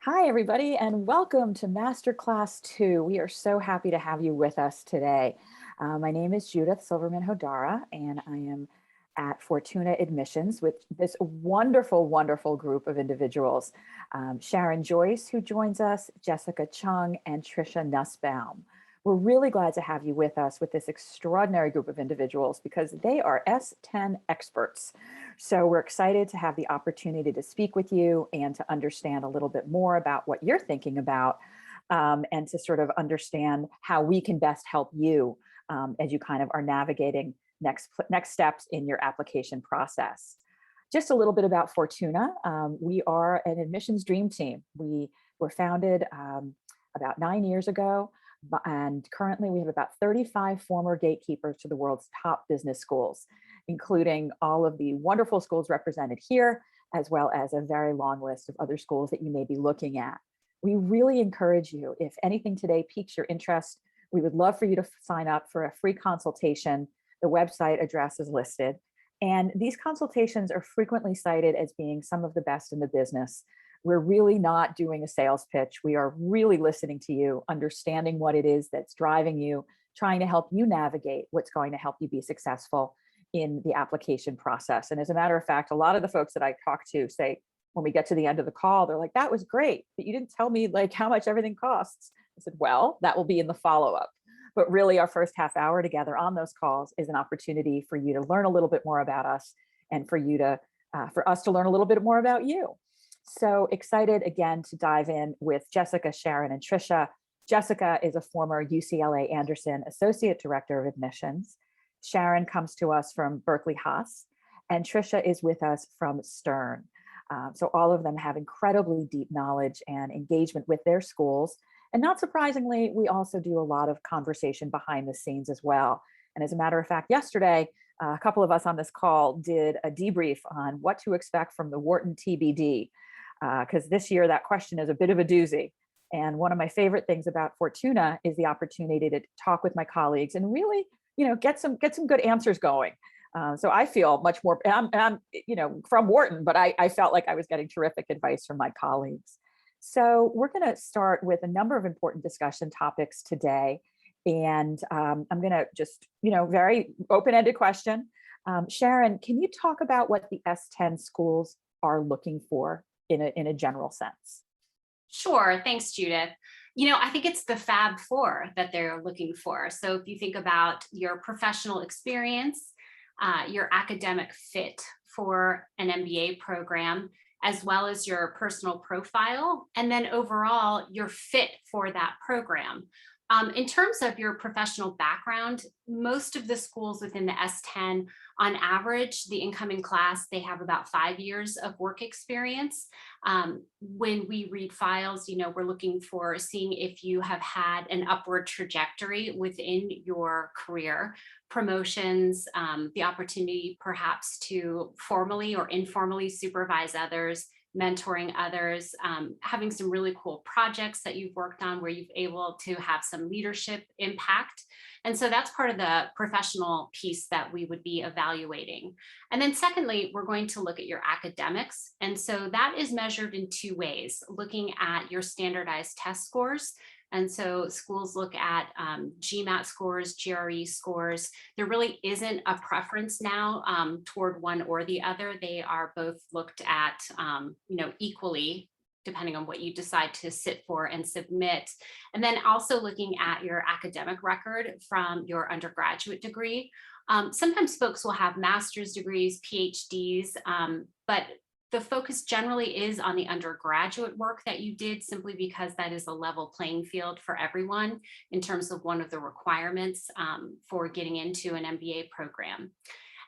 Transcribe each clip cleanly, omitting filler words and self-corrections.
Hi, everybody, and welcome to Masterclass 2. We are so happy to have you with us today. My name is Judith Silverman Hodara, and I am at Fortuna Admissions with this wonderful, wonderful group of individuals. Sharon Joyce, who joins us, Jessica Chung, and Trisha Nussbaum. We're really glad to have you with us with this extraordinary group of individuals because they are S10 experts. So we're excited to have the opportunity to speak with you and to understand a little bit more about what you're thinking about and to sort of understand how we can best help you as you kind of are navigating next steps in your application process. Just a little bit about Fortuna. We are an admissions dream team. We were founded about 9 years ago. And currently we have about 35 former gatekeepers to the world's top business schools, including all of the wonderful schools represented here, as well as a very long list of other schools that you may be looking at. We really encourage you, if anything today piques your interest, we would love for you to sign up for a free consultation. The website address is listed. And these consultations are frequently cited as being some of the best in the business. We're really not doing a sales pitch. We are really listening to you, understanding what it is that's driving you, trying to help you navigate what's going to help you be successful in the application process. And as a matter of fact, a lot of the folks that I talk to say, when we get to the end of the call, they're like, that was great, but you didn't tell me like how much everything costs. I said, well, that will be in the follow-up. But really our first half hour together on those calls is an opportunity for you to learn a little bit more about us and for you to, for us to learn a little bit more about you. So excited again to dive in with Jessica, Sharon, and Trisha. Jessica is a former UCLA Anderson Associate Director of Admissions. Sharon comes to us from Berkeley Haas, and Trisha is with us from Stern. So all of them have incredibly deep knowledge and engagement with their schools. And not surprisingly, we also do a lot of conversation behind the scenes as well. And as a matter of fact, yesterday, a couple of us on this call did a debrief on what to expect from the Wharton TBD. Because this year that question is a bit of a doozy. And one of my favorite things about Fortuna is the opportunity to talk with my colleagues and really, get some good answers going. So I feel much more, I'm from Wharton, but I felt like I was getting terrific advice from my colleagues. So we're going to start with a number of important discussion topics today. And I'm going to just, very open-ended question. Sharon, can you talk about what the S10 schools are looking for in a general sense? Sure. Thanks, Judith. I think it's the Fab Four that they're looking for. So if you think about your professional experience, your academic fit for an MBA program, as well as your personal profile, and then overall your fit for that program. In terms of your professional background, most of the schools within the S10, on average, the incoming class, they have about 5 years of work experience. When we read files, we're looking for seeing if you have had an upward trajectory within your career, promotions, the opportunity perhaps to formally or informally supervise others, mentoring others, having some really cool projects that you've worked on where you've able to have some leadership impact. And so that's part of the professional piece that we would be evaluating. And then secondly, we're going to look at your academics. And so that is measured in two ways, looking at your standardized test scores. And so schools look at GMAT scores, GRE scores. There really isn't a preference now toward one or the other. They are both looked at, equally, depending on what you decide to sit for and submit. And then also looking at your academic record from your undergraduate degree. Sometimes folks will have master's degrees, PhDs, but the focus generally is on the undergraduate work that you did, simply because that is a level playing field for everyone in terms of one of the requirements for getting into an MBA program.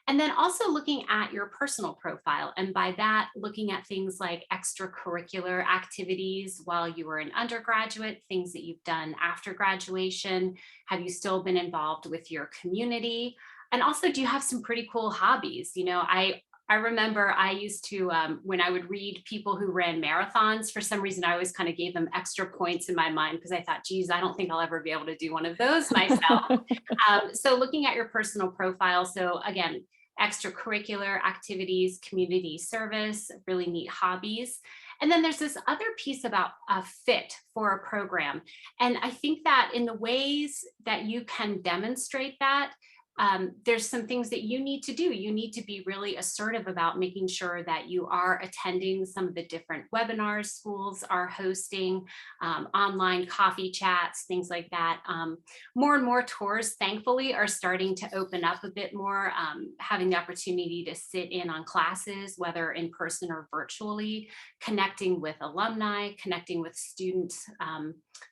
And then also looking at your personal profile. And by that, looking at things like extracurricular activities while you were an undergraduate, things that you've done after graduation. Have you still been involved with your community? And also, do you have some pretty cool hobbies? I remember I used to, when I would read people who ran marathons, for some reason, I always kind of gave them extra points in my mind because I thought, geez, I don't think I'll ever be able to do one of those myself. So looking at your personal profile. So again, extracurricular activities, community service, really neat hobbies. And then there's this other piece about a fit for a program. And I think that in the ways that you can demonstrate that, there's some things that you need to do. You need to be really assertive about making sure that you are attending some of the different webinars schools are hosting, online coffee chats, things like that. More and more tours, thankfully, are starting to open up a bit more, having the opportunity to sit in on classes, whether in person or virtually, connecting with alumni, connecting with students,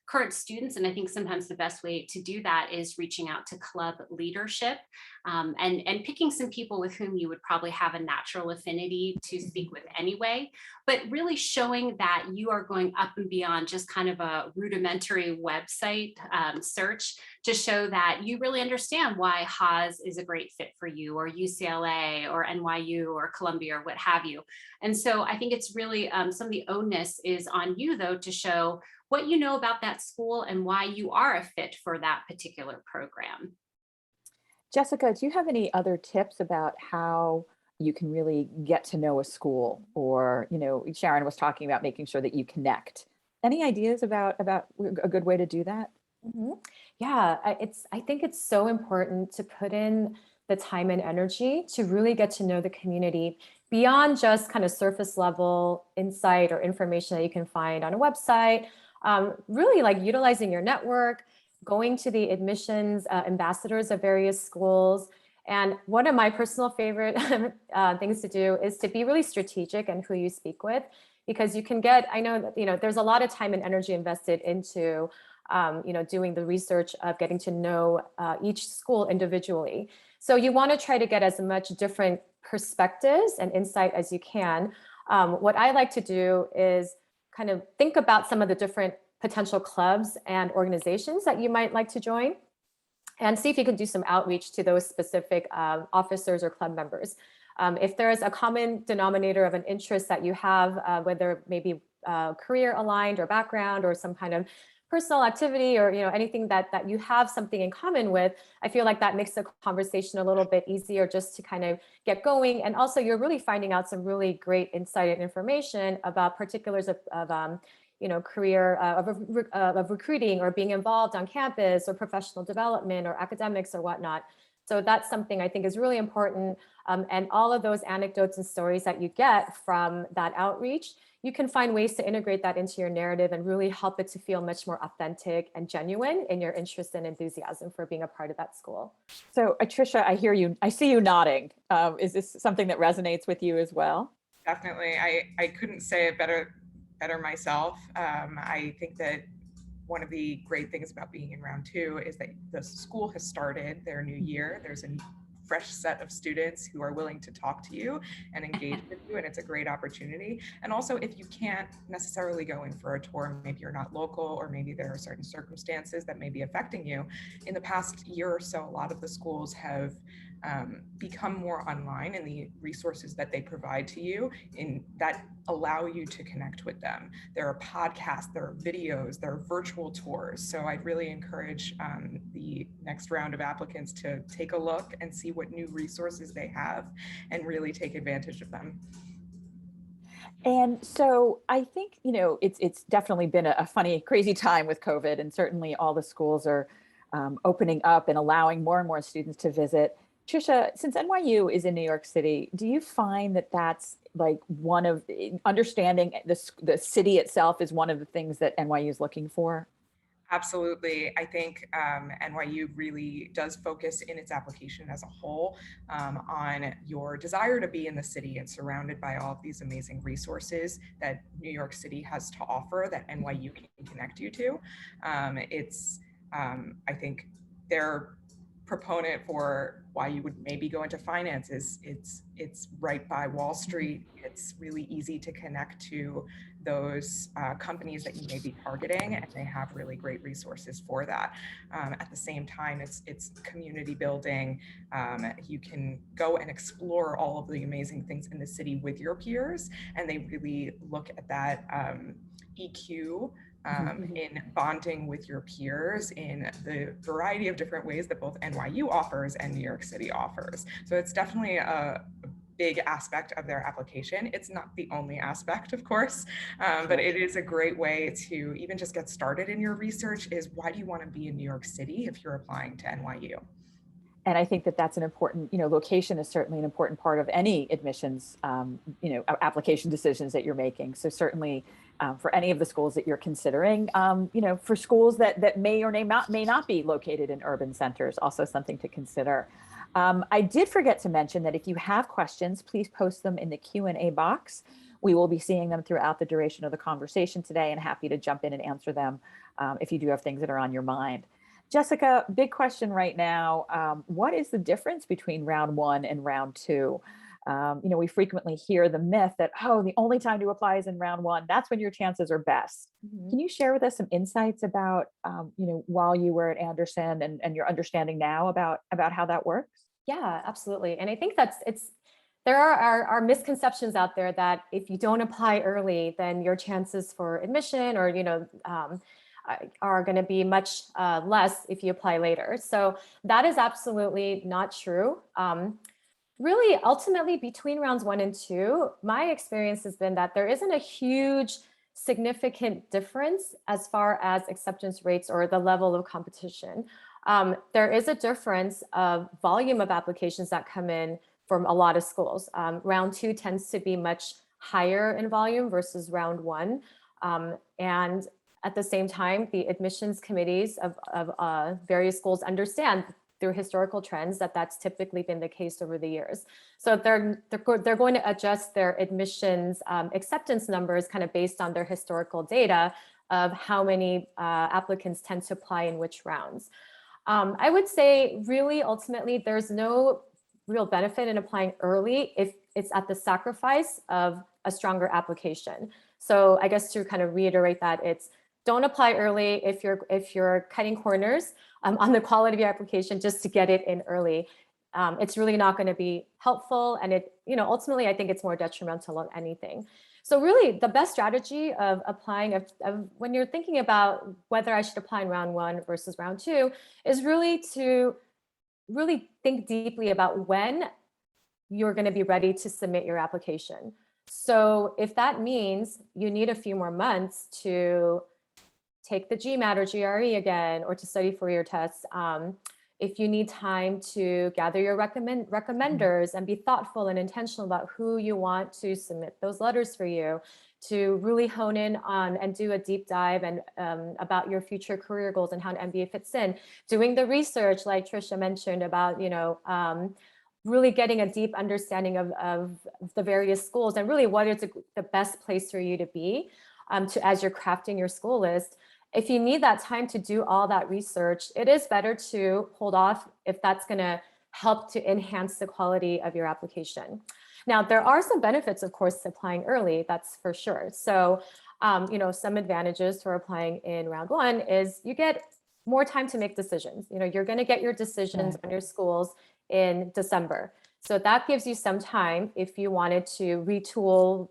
current students. And I think sometimes the best way to do that is reaching out to club leadership, and picking some people with whom you would probably have a natural affinity to speak with anyway, but really showing that you are going up and beyond just kind of a rudimentary website search, to show that you really understand why Haas is a great fit for you, or UCLA or NYU or Columbia or what have you. And so I think it's really some of the onus is on you, though, to show what you know about that school and why you are a fit for that particular program. Jessica, do you have any other tips about how you can really get to know a school? Or, Sharon was talking about making sure that you connect. Any ideas about a good way to do that? Mm-hmm. Yeah, I think it's so important to put in the time and energy to really get to know the community beyond just kind of surface level insight or information that you can find on a website. Really like utilizing your network, going to the admissions ambassadors of various schools. And one of my personal favorite things to do is to be really strategic in who you speak with, because you can get, I know that, there's a lot of time and energy invested into, doing the research of getting to know each school individually. So you want to try to get as much different perspectives and insight as you can. What I like to do is kind of think about some of the different potential clubs and organizations that you might like to join, and see if you can do some outreach to those specific officers or club members. If there's a common denominator of an interest that you have, whether maybe career aligned or background or some kind of personal activity, or anything that you have something in common with, I feel like that makes the conversation a little bit easier just to kind of get going. And also you're really finding out some really great insight and information about particulars of career of recruiting or being involved on campus or professional development or academics or whatnot. So that's something I think is really important. And all of those anecdotes and stories that you get from that outreach, you can find ways to integrate that into your narrative and really help it to feel much more authentic and genuine in your interest and enthusiasm for being a part of that school. So Trisha, I hear you, I see you nodding. Is this something that resonates with you as well? Definitely. I couldn't say it better myself. I think that one of the great things about being in round 2 is that the school has started their new year. There's a fresh set of students who are willing to talk to you and engage with you, and it's a great opportunity. And also, if you can't necessarily go in for a tour, maybe you're not local, or maybe there are certain circumstances that may be affecting you. In the past year or so, a lot of the schools have become more online, and the resources that they provide to you in that allow you to connect with them. There are podcasts, there are videos, there are virtual tours. So I'd really encourage the next round of applicants to take a look and see what new resources they have and really take advantage of them. And so I think, it's definitely been a funny, crazy time with COVID, and certainly all the schools are opening up and allowing more and more students to visit. Trisha, since NYU is in New York City, do you find that that's like one of understanding the city itself is one of the things that NYU is looking for? Absolutely. I think NYU really does focus in its application as a whole on your desire to be in the city and surrounded by all of these amazing resources that New York City has to offer that NYU can connect you to. I think their proponent for why you would maybe go into finance is it's right by Wall Street. It's really easy to connect to those companies that you may be targeting, and they have really great resources for that. At the same time, it's community building. You can go and explore all of the amazing things in the city with your peers, and they really look at that EQ in bonding with your peers in the variety of different ways that both NYU offers and New York City offers. So it's definitely a big aspect of their application. It's not the only aspect, of course, but it is a great way to even just get started in your research. Is why do you want to be in New York City if you're applying to NYU? And I think that that's an important, location is certainly an important part of any admissions, application decisions that you're making. So certainly for any of the schools that you're considering, for schools that may or may not be located in urban centers, also something to consider. I did forget to mention that if you have questions, please post them in the Q&A box. We will be seeing them throughout the duration of the conversation today, and happy to jump in and answer them if you do have things that are on your mind. Jessica, big question right now. What is the difference between round one and round two? We frequently hear the myth that, the only time to apply is in round one. That's when your chances are best. Mm-hmm. Can you share with us some insights about, while you were at Anderson and your understanding now about how that works? Yeah, absolutely. And I think there are misconceptions out there that if you don't apply early, then your chances for admission or, are going to be much less if you apply later. So that is absolutely not true. Really, ultimately, between rounds 1 and 2, my experience has been that there isn't a huge significant difference as far as acceptance rates or the level of competition. There is a difference of volume of applications that come in from a lot of schools. Round 2 tends to be much higher in volume versus round 1. And at the same time, the admissions committees of various schools understand through historical trends that that's typically been the case over the years. So they're going to adjust their admissions acceptance numbers kind of based on their historical data of how many applicants tend to apply in which rounds. I would say really ultimately there's no real benefit in applying early if it's at the sacrifice of a stronger application. So I guess to kind of reiterate that, it's don't apply early if you're cutting corners on the quality of your application just to get it in early. It's really not going to be helpful, and ultimately I think it's more detrimental than anything. So really the best strategy of applying when you're thinking about whether I should apply in round 1 versus round 2 is really to think deeply about when you're going to be ready to submit your application. So if that means you need a few more months to take the GMAT or GRE again, or to study for your tests, if you need time to gather your recommenders and be thoughtful and intentional about who you want to submit those letters for you, to really hone in on and do a deep dive and about your future career goals and how an MBA fits in, doing the research like Trisha mentioned about, really getting a deep understanding of the various schools and really what is the best place for you to be as you're crafting your school list. If you need that time to do all that research, it is better to hold off if that's going to help to enhance the quality of your application. Now, there are some benefits, of course, to applying early, that's for sure. So, some advantages for applying in round 1 is you get more time to make decisions. You're going to get your decisions on your schools in December. So that gives you some time if you wanted to retool,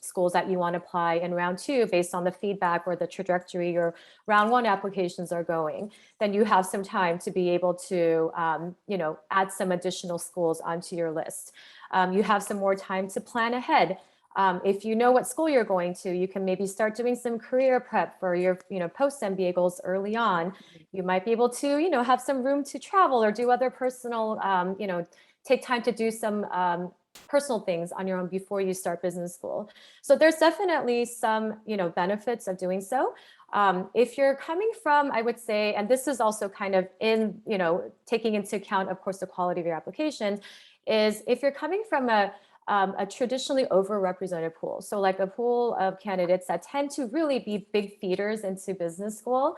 schools that you want to apply in round 2 based on the feedback or the trajectory your round 1 applications are going. Then you have some time to be able to, add some additional schools onto your list. You have some more time to plan ahead. If you know what school you're going to, you can maybe start doing some career prep for your, post-MBA goals early on. You might be able to, have some room to travel or do other personal, take time to do some personal things on your own before you start business school. So there's definitely some, benefits of doing so. If you're coming from, I would say, and this is also kind of in, taking into account, of course, the quality of your application, is if you're coming from a traditionally overrepresented pool. So like a pool of candidates that tend to really be big feeders into business school,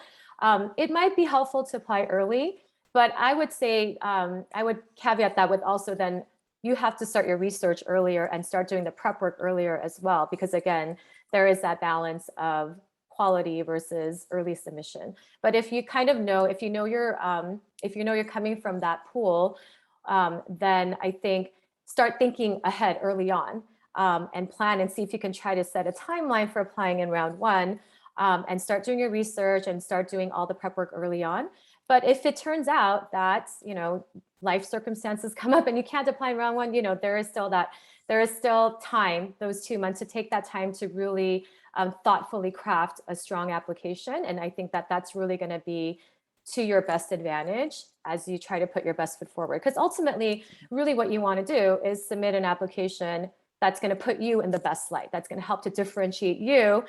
it might be helpful to apply early. But I would say, I would caveat that with also then you have to start your research earlier and start doing the prep work earlier as well, because again, there is that balance of quality versus early submission. But if you kind of know, if you know you're coming from that pool, then I think start thinking ahead early on and plan and see if you can try to set a timeline for applying in round 1 and start doing your research and start doing all the prep work early on. But if it turns out that, life circumstances come up and you can't apply in round one, you know, there is still time, those 2 months, to take that time to really thoughtfully craft a strong application. And I think that that's really going to be to your best advantage as you try to put your best foot forward. Because ultimately, really what you want to do is submit an application that's going to put you in the best light. That's going to help to differentiate you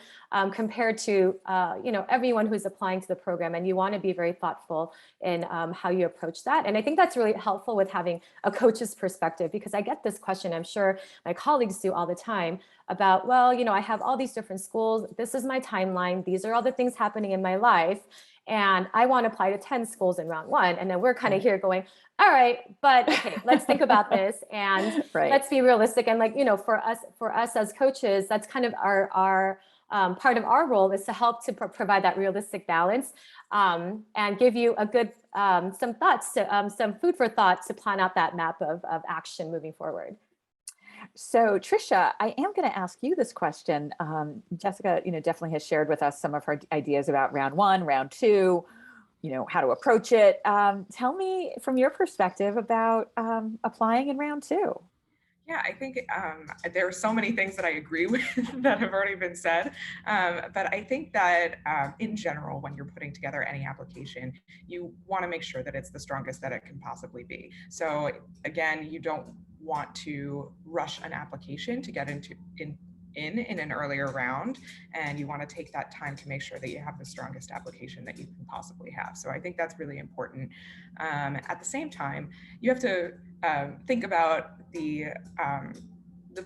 compared to you know, everyone who's applying to the program. And you want to be very thoughtful in how you approach that. And I think that's really helpful with having a coach's perspective, because I get this question, I'm sure my colleagues do all the time, about, well, you know, I have all these different schools. This is my timeline. These are all the things happening in my life. And I want to apply to 10 schools in round one. And then we're kind of here going, all right, but okay, let's think about this and let's be realistic. And like, you know, for us as coaches, that's kind of our part of our role, is to help to provide that realistic balance and give you a good, some thoughts, to, some food for thought to plan out that map of action moving forward. So Trisha, I am going to ask you this question. Jessica, you know, definitely has shared with us some of her ideas about round one, round two, you know, how to approach it. Tell me from your perspective about applying in round two. Yeah, I think there are so many things that I agree with that have already been said. But I think that in general, when you're putting together any application, you want to make sure that it's the strongest that it can possibly be. So again, you don't want to rush an application to get into in an earlier round, and you want to take that time to make sure that you have the strongest application that you can possibly have. So I think that's really important. At the same time, you have to think about the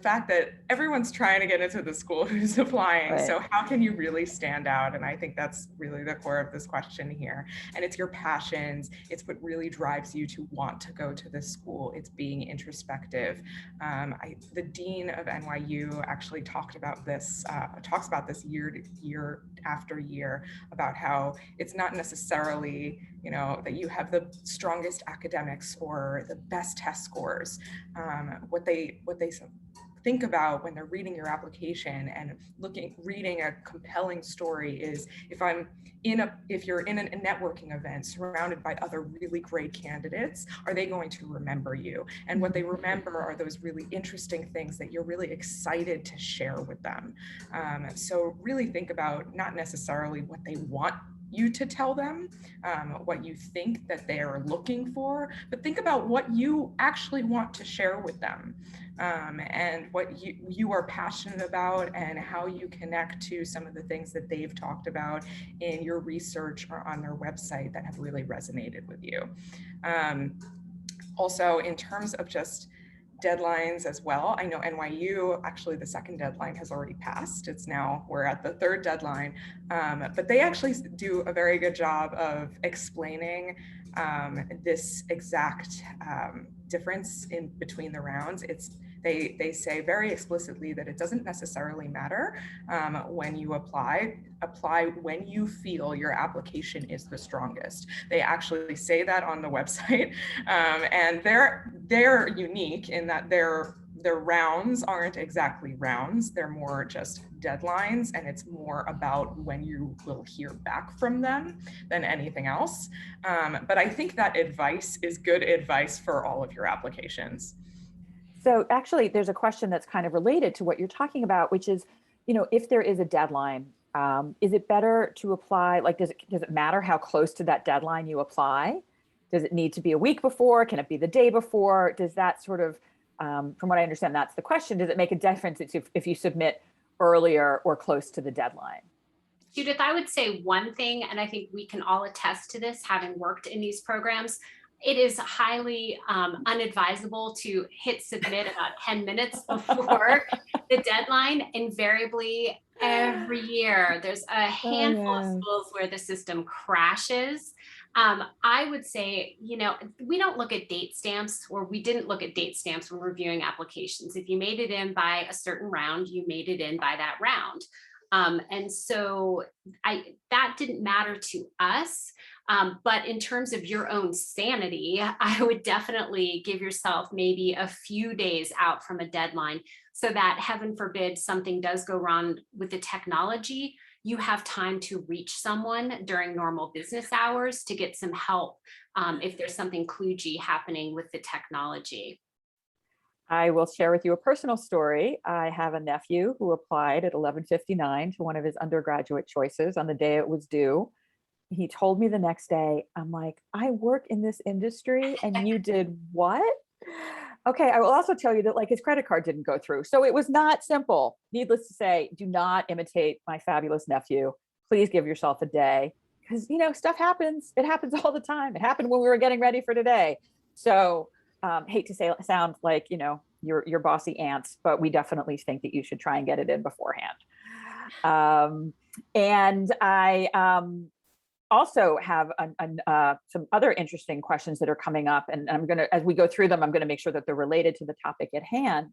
fact that everyone's trying to get into the school who's applying. Right. So how can you really stand out? And I think that's really the core of this question here. And it's your passions. It's what really drives you to want to go to this school. It's being introspective. The dean of NYU actually talks about this year after year, about how it's not necessarily, you know, that you have the strongest academics or the best test scores. What they think about when they're reading your application and reading a compelling story is, if you're in a networking event surrounded by other really great candidates, are they going to remember you? And what they remember are those really interesting things that you're really excited to share with them. So really think about not necessarily what they want you to tell them, what you think that they are looking for, but think about what you actually want to share with them, and what you are passionate about, and how you connect to some of the things that they've talked about in your research or on their website that have really resonated with you. Also, in terms of just deadlines as well, I know NYU, actually the second deadline has already passed. We're at the third deadline, but they actually do a very good job of explaining this exact difference in between the rounds. They say very explicitly that it doesn't necessarily matter when you apply when you feel your application is the strongest. They actually say that on the website, and they're unique in that their rounds aren't exactly rounds. They're more just deadlines, and it's more about when you will hear back from them than anything else. But I think that advice is good advice for all of your applications. So actually, there's a question that's kind of related to what you're talking about, which is, you know, if there is a deadline, is it better to apply? Like, does it matter how close to that deadline you apply? Does it need to be a week before? Can it be the day before? Does that sort of, from what I understand, that's the question. Does it make a difference if you submit earlier or close to the deadline? Judith, I would say one thing, and I think we can all attest to this, having worked in these programs. It is highly unadvisable to hit submit about 10 minutes before the deadline. Invariably, every year, there's a handful of schools where the system crashes. I would say, you know, we don't look at date stamps, or we didn't look at date stamps when reviewing applications. If you made it in by a certain round, you made it in by that round. And so that didn't matter to us. But in terms of your own sanity, I would definitely give yourself maybe a few days out from a deadline, so that, heaven forbid, something does go wrong with the technology, you have time to reach someone during normal business hours to get some help if there's something kludgy happening with the technology. I will share with you a personal story. I have a nephew who applied at 11:59 to one of his undergraduate choices on the day it was due. He told me the next day, I'm like, I work in this industry and you did what? Okay, I will also tell you that like his credit card didn't go through. So it was not simple. Needless to say, do not imitate my fabulous nephew. Please give yourself a day because, you know, stuff happens. It happens all the time. It happened when we were getting ready for today. So hate to say sound like, you know, your bossy aunts, but we definitely think that you should try and get it in beforehand. And I also have some other interesting questions that are coming up, and I'm going to, as we go through them, I'm going to make sure that they're related to the topic at hand.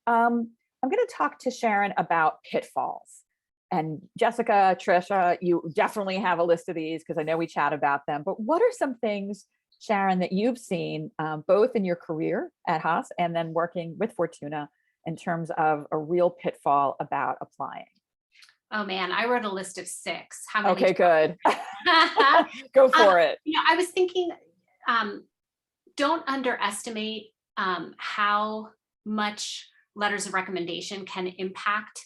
I'm going to talk to Sharon about pitfalls. And Jessica, Trisha, you definitely have a list of these because I know we chat about them, but what are some things, Sharon, that you've seen both in your career at Haas and then working with Fortuna in terms of a real pitfall about applying? Oh man, I wrote a list of 6. How many? Okay, good. Go for it. You know, I was thinking, don't underestimate how much letters of recommendation can impact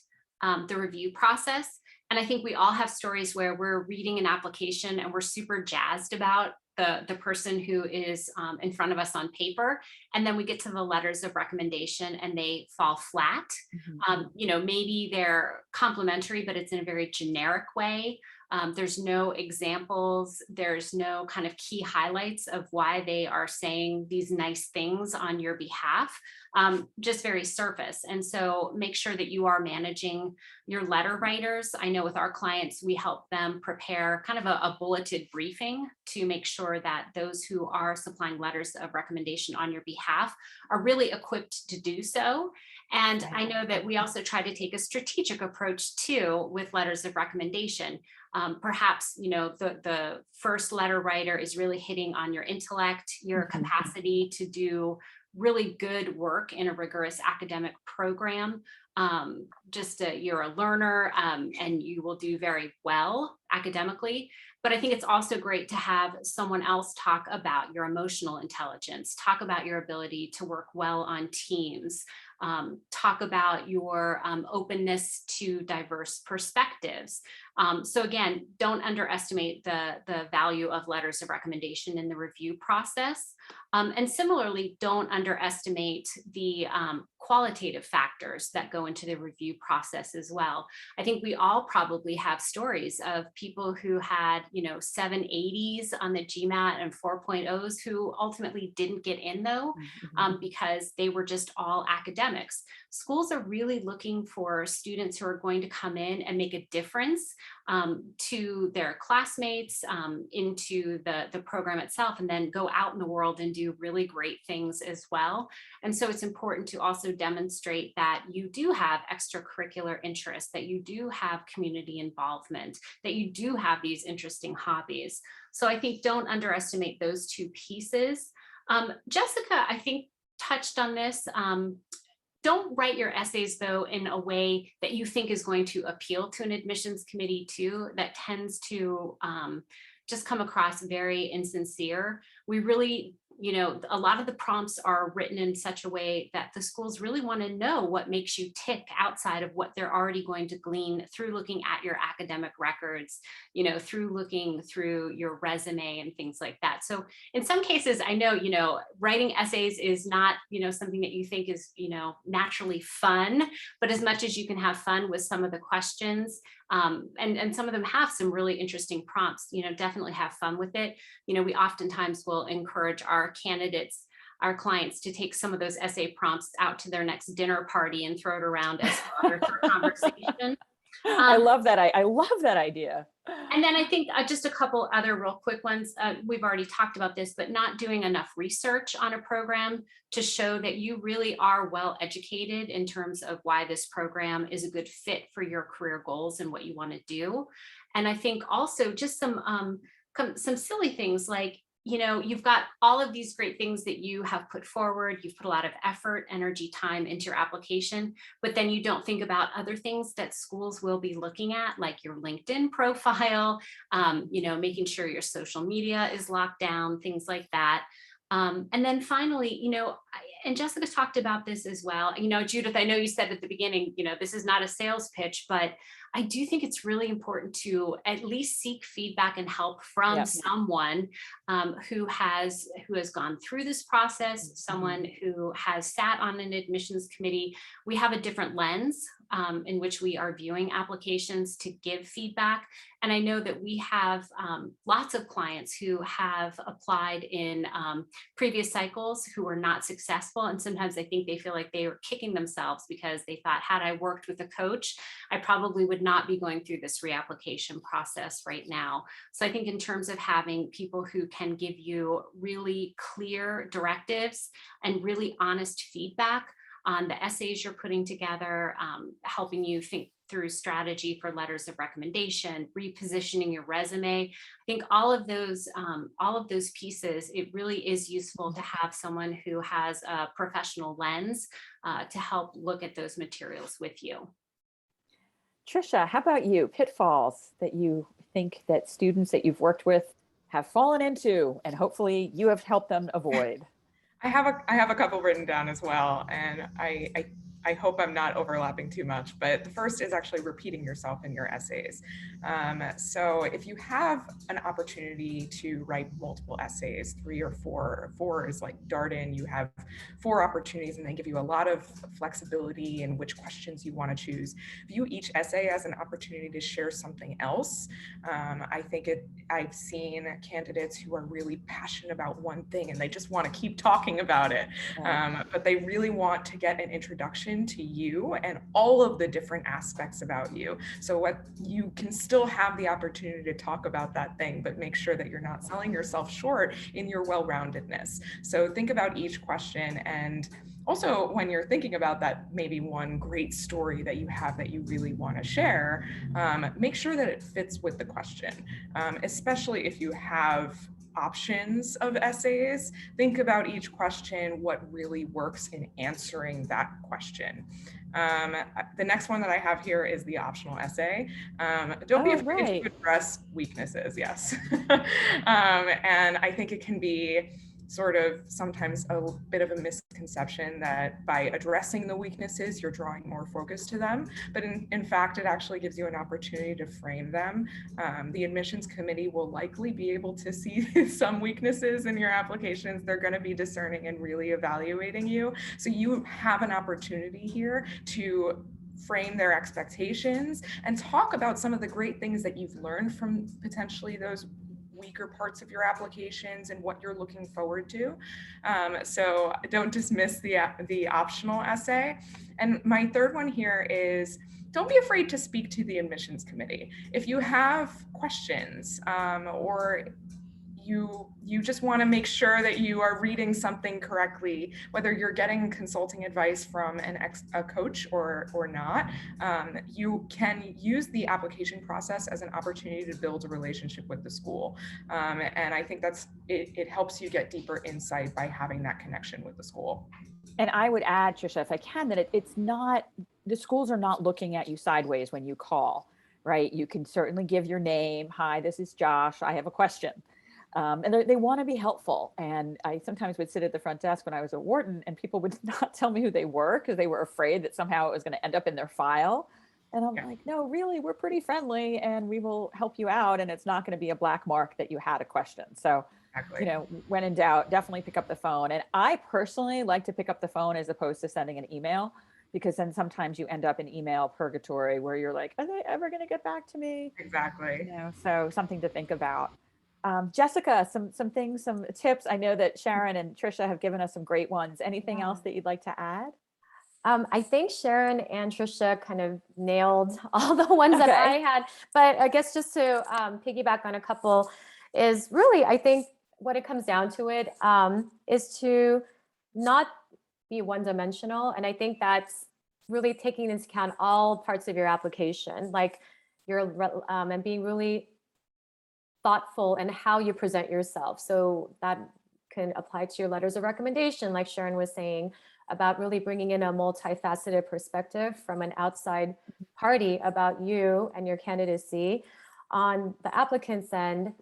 the review process. And I think we all have stories where we're reading an application and we're super jazzed about the person who is in front of us on paper. And then we get to the letters of recommendation and they fall flat. You know, maybe they're complimentary, but it's in a very generic way. There's no examples. There's no kind of key highlights of why they are saying these nice things on your behalf, just very surface. And so make sure that you are managing your letter writers. I know with our clients, we help them prepare kind of a bulleted briefing to make sure that those who are supplying letters of recommendation on your behalf are really equipped to do so. And I know that we also try to take a strategic approach too with letters of recommendation. Perhaps, you know, the first letter writer is really hitting on your intellect, your capacity to do really good work in a rigorous academic program. You're a learner and you will do very well academically. But I think it's also great to have someone else talk about your emotional intelligence, talk about your ability to work well on teams, talk about your openness to diverse perspectives. So again, don't underestimate the value of letters of recommendation in the review process. And similarly, don't underestimate the qualitative factors that go into the review process as well. I think we all probably have stories of people who had, you know, 780s on the GMAT and 4.0s who ultimately didn't get in though, because they were just all academics. Schools are really looking for students who are going to come in and make a difference to their classmates, into the program itself, and then go out in the world and do really great things as well. And so it's important to also demonstrate that you do have extracurricular interests, that you do have community involvement, that you do have these interesting hobbies. So I think don't underestimate those two pieces. Jessica, I think, touched on this. Don't write your essays, though, in a way that you think is going to appeal to an admissions committee, too. That tends to just come across very insincere. We really, you know, a lot of the prompts are written in such a way that the schools really want to know what makes you tick outside of what they're already going to glean through looking at your academic records, you know, through looking through your resume and things like that. So in some cases, I know, you know, writing essays is not, you know, something that you think is, you know, naturally fun, but as much as you can have fun with some of the questions, and some of them have some really interesting prompts, you know, definitely have fun with it. You know, we oftentimes will encourage our candidates, our clients, to take some of those essay prompts out to their next dinner party and throw it around as fodder for conversation. I love that. I love that idea. And then I think just a couple other real quick ones. We've already talked about this, but not doing enough research on a program to show that you really are well educated in terms of why this program is a good fit for your career goals and what you want to do. And I think also just some silly things like, you've got all of these great things that you have put forward. You've put a lot of effort, energy, time into your application, but then you don't think about other things that schools will be looking at, like your LinkedIn profile, making sure your social media is locked down, things like that. And then finally, and Jessica talked about this as well. Judith, I know you said at the beginning, this is not a sales pitch, but I do think it's really important to at least seek feedback and help from someone who has gone through this process, someone who has sat on an admissions committee. We have a different lens in which we are viewing applications to give feedback. And I know that we have lots of clients who have applied in previous cycles who were not successful. And sometimes I think they feel like they were kicking themselves because they thought, had I worked with a coach, I probably would not be going through this reapplication process right now. So I think in terms of having people who can give you really clear directives and really honest feedback on the essays you're putting together, helping you think through strategy for letters of recommendation, repositioning your resume. I think all of those pieces, it really is useful to have someone who has a professional lens to help look at those materials with you. Trisha, how about you? Pitfalls that you think that students that you've worked with have fallen into, and hopefully you have helped them avoid. I have a couple written down as well, and I hope I'm not overlapping too much, but the first is actually repeating yourself in your essays. So if you have an opportunity to write multiple essays, 3 or 4, 4 is like Darden, you have 4 opportunities and they give you a lot of flexibility in which questions you want to choose. View each essay as an opportunity to share something else. I've seen candidates who are really passionate about one thing and they just want to keep talking about it, but they really want to get an introduction to you and all of the different aspects about you. So what you can still have the opportunity to talk about that thing, but make sure that you're not selling yourself short in your well-roundedness. So think about each question, and also when you're thinking about that maybe one great story that you have that you really want to share, make sure that it fits with the question, especially if you have options of essays. Think about each question, what really works in answering that question. The next one that I have here is the optional essay. Don't be afraid to address weaknesses, yes. And I think it can be sort of sometimes a bit of a misconception that by addressing the weaknesses, you're drawing more focus to them. But in fact, it actually gives you an opportunity to frame them. The admissions committee will likely be able to see some weaknesses in your applications. They're going to be discerning and really evaluating you. So you have an opportunity here to frame their expectations and talk about some of the great things that you've learned from potentially those weaker parts of your applications and what you're looking forward to. So don't dismiss the optional essay. And my third one here is, don't be afraid to speak to the admissions committee. If you have questions or you just want to make sure that you are reading something correctly, whether you're getting consulting advice from a coach or not, you can use the application process as an opportunity to build a relationship with the school. And I think it helps you get deeper insight by having that connection with the school. And I would add, Trisha, if I can, that it's not, the schools are not looking at you sideways when you call, right? You can certainly give your name. Hi, this is Josh. I have a question. And they want to be helpful. And I sometimes would sit at the front desk when I was at Wharton and people would not tell me who they were because they were afraid that somehow it was going to end up in their file. And I'm like, no, really, we're pretty friendly and we will help you out. And it's not going to be a black mark that you had a question. So, when in doubt, definitely pick up the phone. And I personally like to pick up the phone as opposed to sending an email, because then sometimes you end up in email purgatory where you're like, are they ever going to get back to me? Exactly. So something to think about. Jessica, some things, some tips. I know that Sharon and Trisha have given us some great ones. Anything else that you'd like to add? I think Sharon and Trisha kind of nailed all the ones that I had, but I guess just to piggyback on a couple is really, I think what it comes down to it is to not be one-dimensional. And I think that's really taking into account all parts of your application, like and being really thoughtful in how you present yourself. So that can apply to your letters of recommendation, like Sharon was saying, about really bringing in a multifaceted perspective from an outside party about you and your candidacy. On the applicant's end,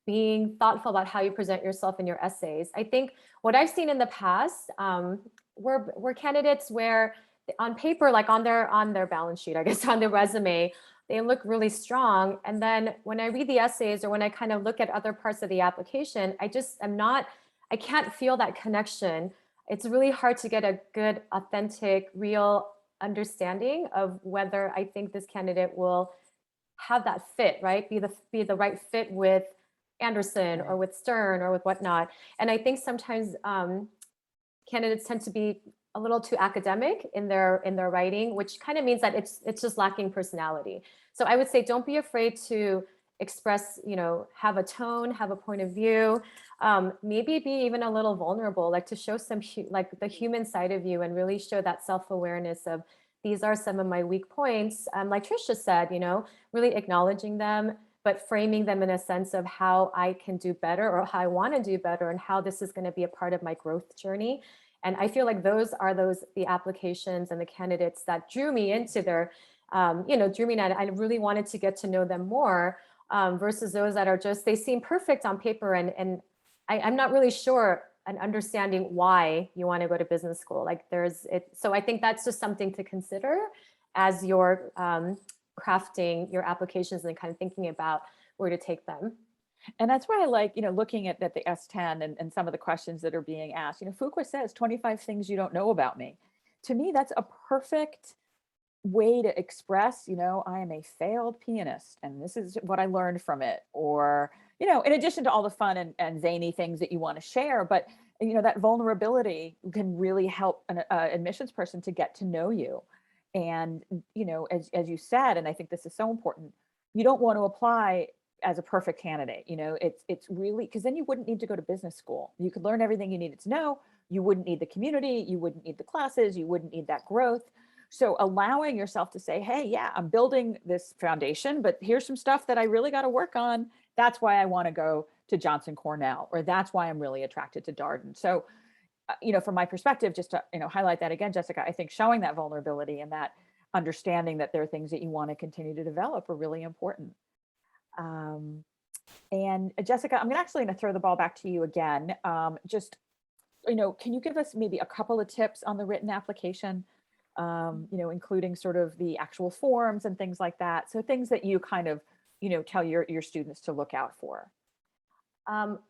being thoughtful about how you present yourself in your essays. I think what I've seen in the past were candidates where on paper, like on their balance sheet, I guess on their resume, they look really strong. And then when I read the essays or when I kind of look at other parts of the application, I can't feel that connection. It's really hard to get a good, authentic, real understanding of whether I think this candidate will have that fit, right? Be the right fit with Anderson or with Stern or with whatnot. And I think sometimes candidates tend to be a little too academic in their writing, which kind of means that it's just lacking personality. So I would say don't be afraid to express, have a tone, have a point of view, maybe be even a little vulnerable, like to show some like the human side of you and really show that self-awareness of these are some of my weak points. Like Trisha said, really acknowledging them, but framing them in a sense of how I can do better or how I want to do better and how this is going to be a part of my growth journey. And I feel like those are the applications and the candidates that drew me into their, drew me in. I really wanted to get to know them more versus those that are just, they seem perfect on paper. And I'm not really sure and understanding why you want to go to business school. Like so I think that's just something to consider as you're crafting your applications and kind of thinking about where to take them. And that's why I like, looking at the S10 and some of the questions that are being asked. Fuqua says 25 things you don't know about me. To me, that's a perfect way to express, I am a failed pianist and this is what I learned from it. Or, in addition to all the fun and zany things that you want to share, but, that vulnerability can really help an admissions person to get to know you. And, as you said, and I think this is so important, you don't want to apply as a perfect candidate. It's really, because then you wouldn't need to go to business school. You could learn everything you needed to know. You wouldn't need the community. You wouldn't need the classes. You wouldn't need that growth. So allowing yourself to say, hey, yeah, I'm building this foundation, but here's some stuff that I really got to work on. That's why I want to go to Johnson Cornell, or that's why I'm really attracted to Darden. So, from my perspective, just to, highlight that again, Jessica, I think showing that vulnerability and that understanding that there are things that you want to continue to develop are really important. And Jessica, I'm actually going to throw the ball back to you again. Just, can you give us maybe a couple of tips on the written application, including sort of the actual forms and things like that. So things that you kind of, tell your students to look out for.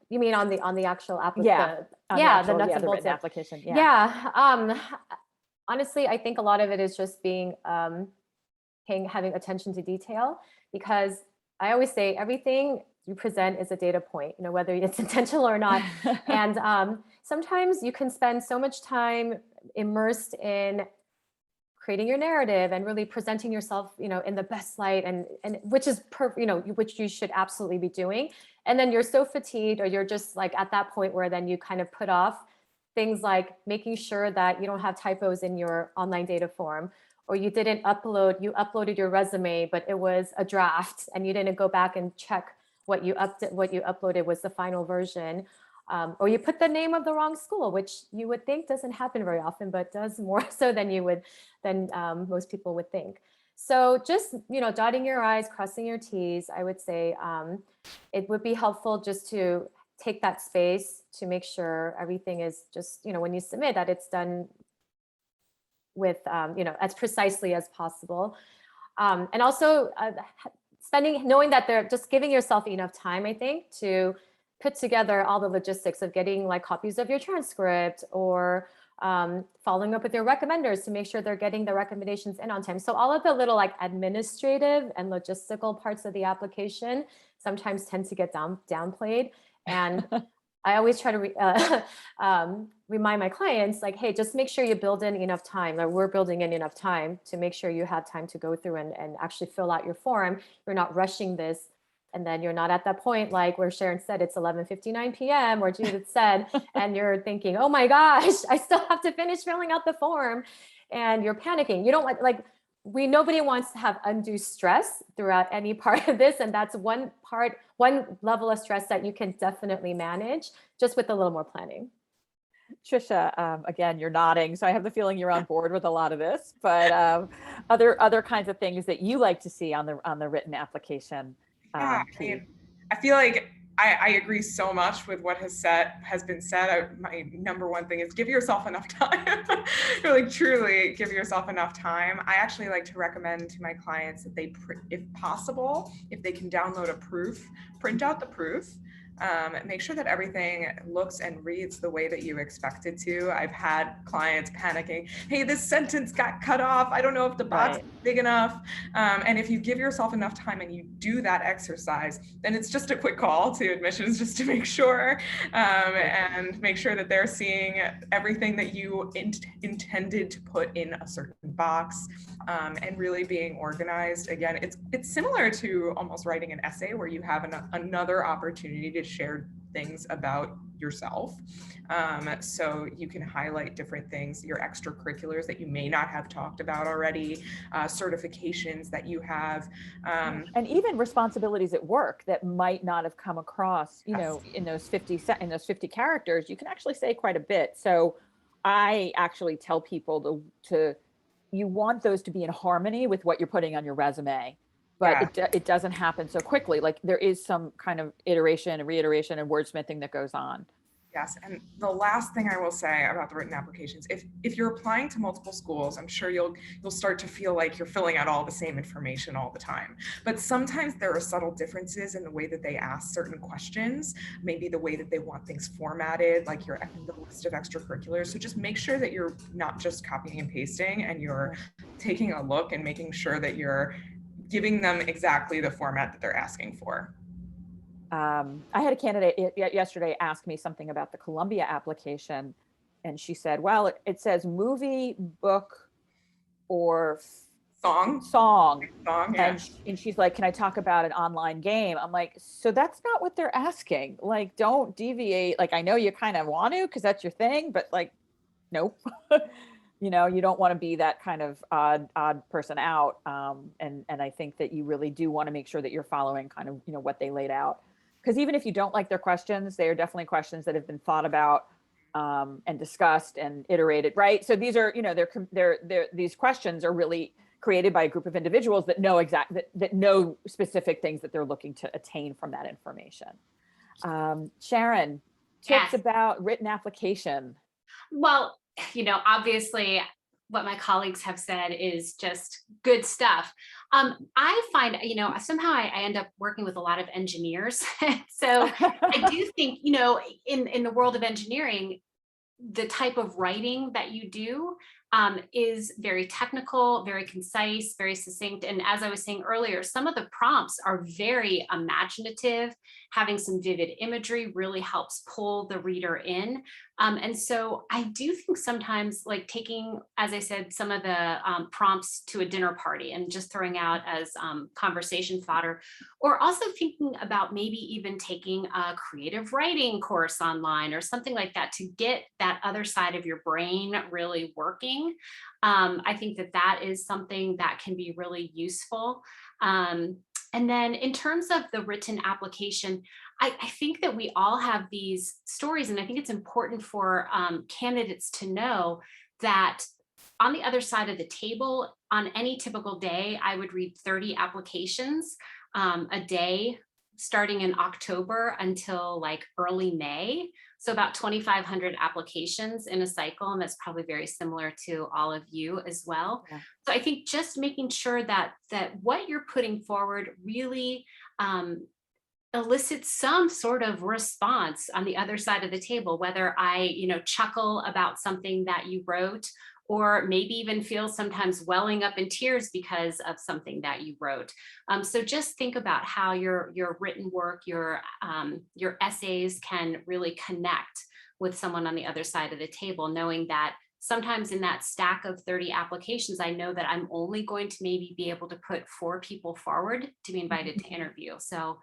You mean on the actual application? The nuts and bolts application. Honestly, I think a lot of it is just being having attention to detail, because I always say everything you present is a data point, whether it's intentional or not. And sometimes you can spend so much time immersed in creating your narrative and really presenting yourself, in the best light, and which is which you should absolutely be doing. And then you're so fatigued, or you're just like at that point where then you kind of put off things like making sure that you don't have typos in your online data form, or you uploaded your resume, but it was a draft and you didn't go back and check what you uploaded was the final version. Or you put the name of the wrong school, which you would think doesn't happen very often, but does more so than most people would think. So just, dotting your I's, crossing your T's, I would say it would be helpful just to take that space to make sure everything is just, when you submit, that it's done with, as precisely as possible. And also knowing that they're just giving yourself enough time, I think, to put together all the logistics of getting like copies of your transcript, or following up with your recommenders to make sure they're getting the recommendations in on time. So all of the little like administrative and logistical parts of the application sometimes tend to get downplayed. And I always try to remind my clients, like, hey, just make sure you build in enough time, or we're building in enough time to make sure you have time to go through and actually fill out your form. You're not rushing this. And then you're not at that point, like where Sharon said, it's 11:59 p.m. or Judith said, and you're thinking, oh my gosh, I still have to finish filling out the form. And you're panicking. You don't like nobody wants to have undue stress throughout any part of this. And that's one level of stress that you can definitely manage just with a little more planning. Trisha, again, you're nodding, so I have the feeling you're on board with a lot of this, but other kinds of things that you like to see on the written application. Yeah, I mean, I feel like I agree so much with what has been said. My number one thing is give yourself enough time. Really, truly give yourself enough time. I actually like to recommend to my clients that they, if possible, if they can download a proof, print out the proof. Make sure that everything looks and reads the way that you expect it to. I've had clients panicking, hey, this sentence got cut off. I don't know if the box is big enough. And if you give yourself enough time and you do that exercise, then it's just a quick call to admissions just to make sure, and make sure that they're seeing everything that you intended to put in a certain box, and really being organized. Again, it's similar to almost writing an essay where you have another opportunity to share things about yourself. So you can highlight different things, your extracurriculars that you may not have talked about already, certifications that you have. And even responsibilities at work that might not have come across, you know, in those 50 characters, you can actually say quite a bit. So I actually tell people you want those to be in harmony with what you're putting on your resume. But it doesn't happen so quickly. Like there is some kind of iteration and reiteration and wordsmithing that goes on. Yes, and the last thing I will say about the written applications, if you're applying to multiple schools, I'm sure you'll start to feel like you're filling out all the same information all the time. But sometimes there are subtle differences in the way that they ask certain questions, maybe the way that they want things formatted, like the list of extracurriculars. So just make sure that you're not just copying and pasting, and you're taking a look and making sure that you're giving them exactly the format that they're asking for. I had a candidate yesterday ask me something about the Columbia application, and she said, well, it says movie, book, or song. Yeah. And she's like, can I talk about an online game? I'm like, so that's not what they're asking. Like, don't deviate. Like, I know you kind of want to, because that's your thing, but like, nope. You know, you don't want to be that kind of odd person out. And I think that you really do want to make sure that you're following kind of, you know, what they laid out. Because even if you don't like their questions, they are definitely questions that have been thought about and discussed and iterated, right? So these are, you know, these questions are really created by a group of individuals that know that know specific things that they're looking to attain from that information. Sharon, tips about written application. Well, you know, obviously what my colleagues have said is just good stuff. I find, you know, somehow I end up working with a lot of engineers. So I do think, you know, in the world of engineering, the type of writing that you do is very technical, very concise, very succinct. And as I was saying earlier, some of the prompts are very imaginative. Having some vivid imagery really helps pull the reader in. And so I do think sometimes, like taking, as I said, some of the prompts to a dinner party and just throwing out as conversation fodder, or also thinking about maybe even taking a creative writing course online or something like that to get that other side of your brain really working. I think that is something that can be really useful. And then in terms of the written application, I think that we all have these stories, and I think it's important for candidates to know that on the other side of the table, on any typical day, I would read 30 applications a day, starting in October until like early May. So about 2,500 applications in a cycle, and that's probably very similar to all of you as well. Yeah. So I think just making sure that what you're putting forward really elicits some sort of response on the other side of the table, whether I, you know, chuckle about something that you wrote, or maybe even feel sometimes welling up in tears because of something that you wrote. So just think about how your written work, your essays can really connect with someone on the other side of the table, knowing that sometimes in that stack of 30 applications, I know that I'm only going to maybe be able to put 4 people forward to be invited to interview. So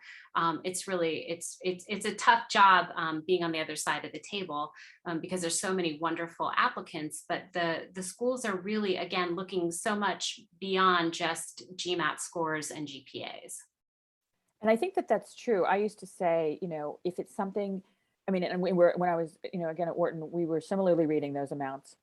it's really, it's a tough job being on the other side of the table because there's so many wonderful applicants, but the schools are really, again, looking so much beyond just GMAT scores and GPAs. And I think that that's true. I used to say, if it's something, I mean, and when I was, again at Wharton, we were similarly reading those amounts.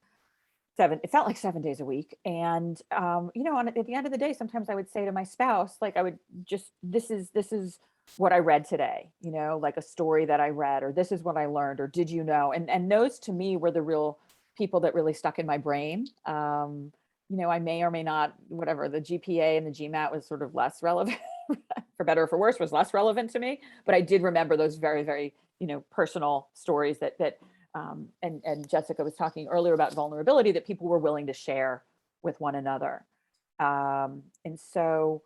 It felt like 7 days a week. And, at the end of the day, sometimes I would say to my spouse, like, I would just, this is what I read today, like a story that I read, or this is what I learned, or did you know? And those to me were the real people that really stuck in my brain. I may or may not, whatever, the GPA and the GMAT was sort of less relevant, for better or for worse, was less relevant to me. But I did remember those very, very, personal stories that and Jessica was talking earlier about vulnerability that people were willing to share with one another. And so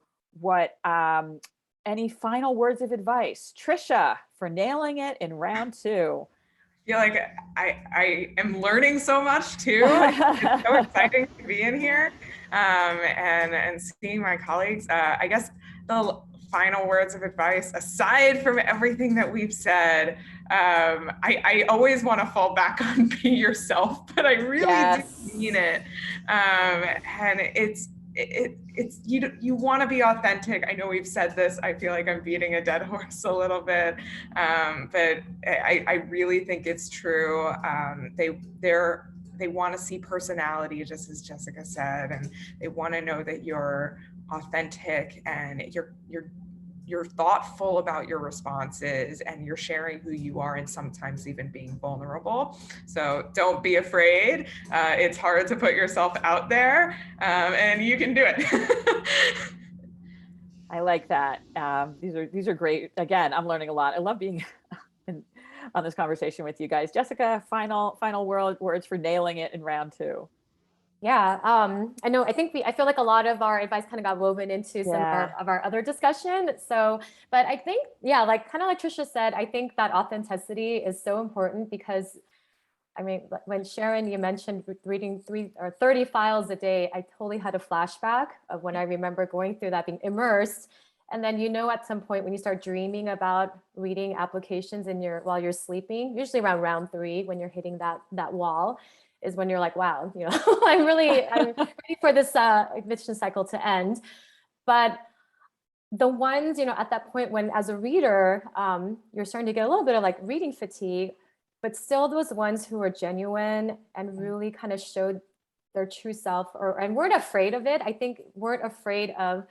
any final words of advice, Trisha, for nailing it in round 2? I feel like I am learning so much too. It's so exciting to be in here and seeing my colleagues. I guess the final words of advice, aside from everything that we've said, I always want to fall back on be yourself, but I really do mean it. And it's you want to be authentic. I know we've said this. I feel like I'm beating a dead horse a little bit, but I really think it's true. They want to see personality, just as Jessica said, and they want to know that you're authentic and you're thoughtful about your responses and you're sharing who you are and sometimes even being vulnerable. So don't be afraid. It's hard to put yourself out there and you can do it. I like that. These are great. Again, I'm learning a lot. I love being on this conversation with you guys. Jessica, final words for nailing it in round 2. Yeah, I know. I feel like a lot of our advice kind of got woven into some of our other discussion. So, but I think, like kind of like Trisha said, I think that authenticity is so important because, I mean, when Sharon, you mentioned reading 3 or 30 files a day, I totally had a flashback of when I remember going through that, being immersed. And then, at some point when you start dreaming about reading applications while you're sleeping, usually around round 3, when you're hitting that wall, is when you're like, wow, I'm ready for this admission cycle to end. But the ones, at that point when as a reader, you're starting to get a little bit of like reading fatigue, but still those ones who are genuine and really kind of showed their true self and weren't afraid of it. I think weren't afraid of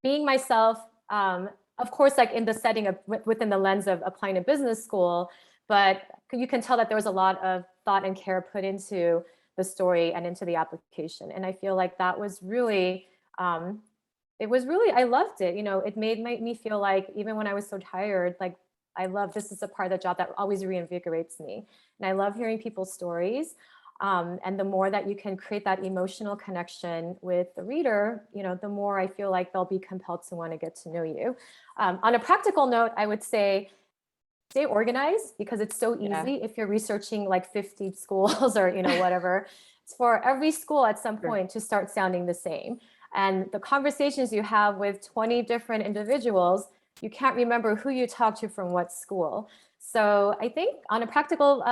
being myself, of course, like in the setting of within the lens of applying to business school, but you can tell that there was a lot of thought and care put into the story and into the application. And I feel like that was really, I loved it. It made me feel like even when I was so tired, like this is a part of the job that always reinvigorates me. And I love hearing people's stories. And the more that you can create that emotional connection with the reader, the more I feel like they'll be compelled to want to get to know you. On a practical note, I would say, stay organized because it's so easy if you're researching like 50 schools or, whatever. It's for every school at some point to start sounding the same. And the conversations you have with 20 different individuals, you can't remember who you talked to from what school. So I think on a practical,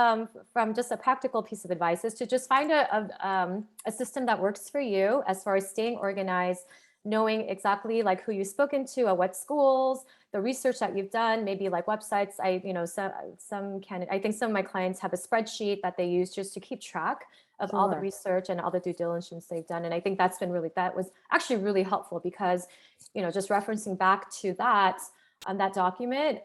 from just a practical piece of advice is to just find a system that works for you as far as staying organized, knowing exactly like who you've spoken to at what schools, the research that you've done, maybe like websites. I think some of my clients have a spreadsheet that they use just to keep track of all the research and all the due diligence they've done. And I think that was actually really helpful because, just referencing back to that document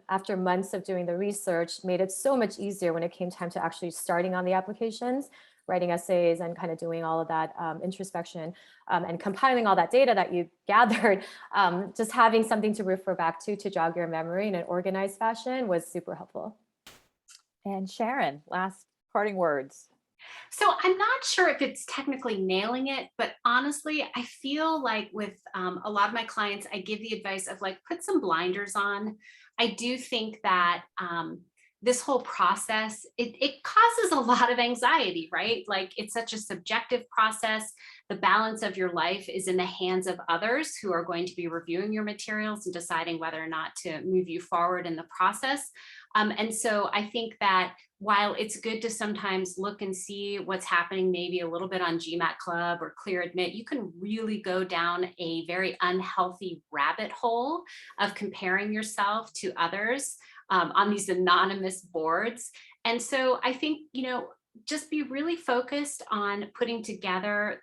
after months of doing the research made it so much easier when it came time to actually starting on the applications, writing essays and kind of doing all of that introspection and compiling all that data that you gathered, just having something to refer back to jog your memory in an organized fashion was super helpful. And Sharon, last parting words. So I'm not sure if it's technically nailing it, but honestly, I feel like with a lot of my clients, I give the advice of like, put some blinders on. I do think that this whole process, it causes a lot of anxiety, right? Like it's such a subjective process. The balance of your life is in the hands of others who are going to be reviewing your materials and deciding whether or not to move you forward in the process. And so I think that while it's good to sometimes look and see what's happening maybe a little bit on GMAT Club or Clear Admit, you can really go down a very unhealthy rabbit hole of comparing yourself to others on these anonymous boards. And so I think, just be really focused on putting together